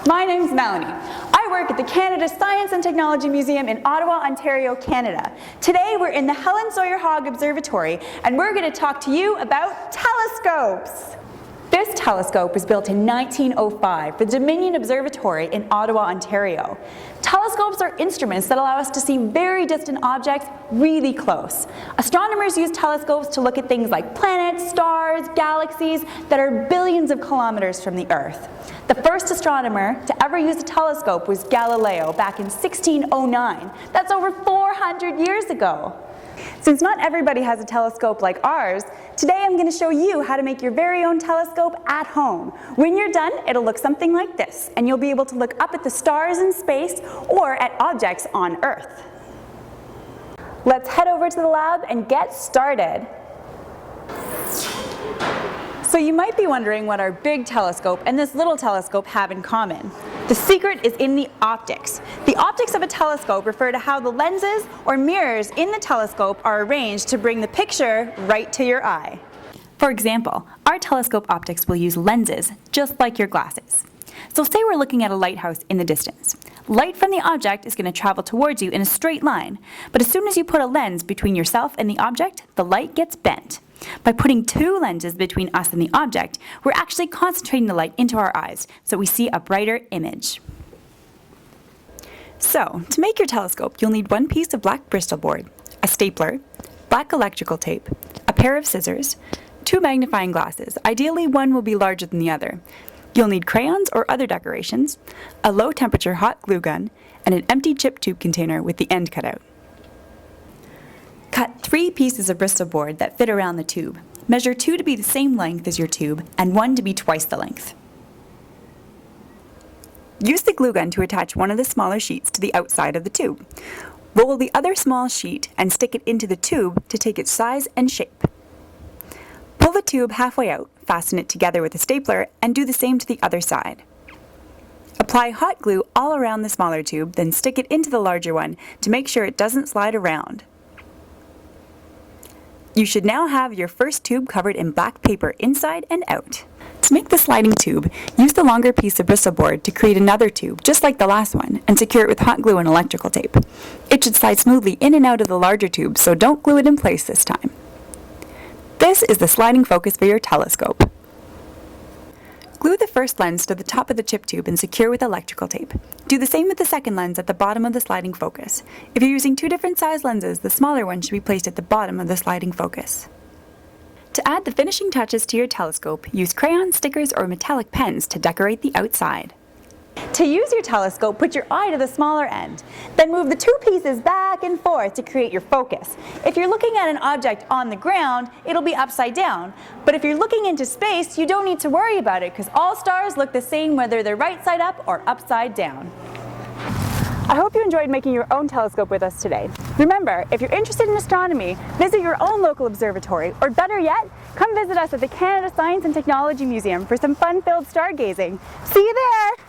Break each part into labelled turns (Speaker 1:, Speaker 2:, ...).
Speaker 1: My name's Melanie. I work at the Canada Science and Technology Museum in Ottawa, Ontario, Canada. Today we're in the Helen Sawyer Hogg Observatory and we're going to talk to you about telescopes. This telescope was built in 1905 for the Dominion Observatory in Ottawa, Ontario. Telescopes are instruments that allow us to see very distant objects really close. Astronomers use telescopes to look at things like planets, stars, galaxies that are billions of kilometers from the Earth. The first astronomer to ever use a telescope was Galileo back in 1609. That's over 400 years ago. Since not everybody has a telescope like ours, today I'm going to show you how to make your very own telescope at home. When you're done, it'll look something like this, and you'll be able to look up at the stars in space or at objects on Earth. Let's head over to the lab and get started. So you might be wondering what our big telescope and this little telescope have in common. The secret is in the optics. The optics of a telescope refer to how the lenses or mirrors in the telescope are arranged to bring the picture right to your eye. For example, our telescope optics will use lenses just like your glasses. So say we're looking at a lighthouse in the distance. Light from the object is going to travel towards you in a straight line, but as soon as you put a lens between yourself and the object, the light gets bent. By putting two lenses between us and the object, we're actually concentrating the light into our eyes, so we see a brighter image. So, to make your telescope, you'll need one piece of black Bristol board, a stapler, black electrical tape, a pair of scissors, two magnifying glasses. Ideally, one will be larger than the other. You'll need crayons or other decorations, a low-temperature hot glue gun, and an empty chip tube container with the end cut out. Cut 3 pieces of Bristol board that fit around the tube. Measure 2 to be the same length as your tube and 1 to be twice the length. Use the glue gun to attach one of the smaller sheets to the outside of the tube. Roll the other small sheet and stick it into the tube to take its size and shape. Pull the tube halfway out, fasten it together with a stapler, and do the same to the other side. Apply hot glue all around the smaller tube, then stick it into the larger one to make sure it doesn't slide around. You should now have your first tube covered in black paper inside and out. To make the sliding tube, use the longer piece of Bristol board to create another tube, just like the last one, and secure it with hot glue and electrical tape. It should slide smoothly in and out of the larger tube, so don't glue it in place this time. This is the sliding focus for your telescope. Glue the first lens to the top of the chip tube and secure with electrical tape. Do the same with the second lens at the bottom of the sliding focus. If you're using 2 different size lenses, the smaller one should be placed at the bottom of the sliding focus. To add the finishing touches to your telescope, use crayons, stickers, or metallic pens to decorate the outside. To use your telescope, put your eye to the smaller end. Then move the 2 pieces back and forth to create your focus. If you're looking at an object on the ground, it'll be upside down. But if you're looking into space, you don't need to worry about it because all stars look the same whether they're right side up or upside down. I hope you enjoyed making your own telescope with us today. Remember, if you're interested in astronomy, visit your own local observatory, or better yet, come visit us at the Canada Science and Technology Museum for some fun-filled stargazing. See you there!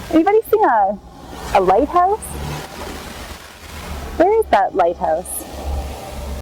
Speaker 1: Anybody seen a lighthouse? Where is that lighthouse?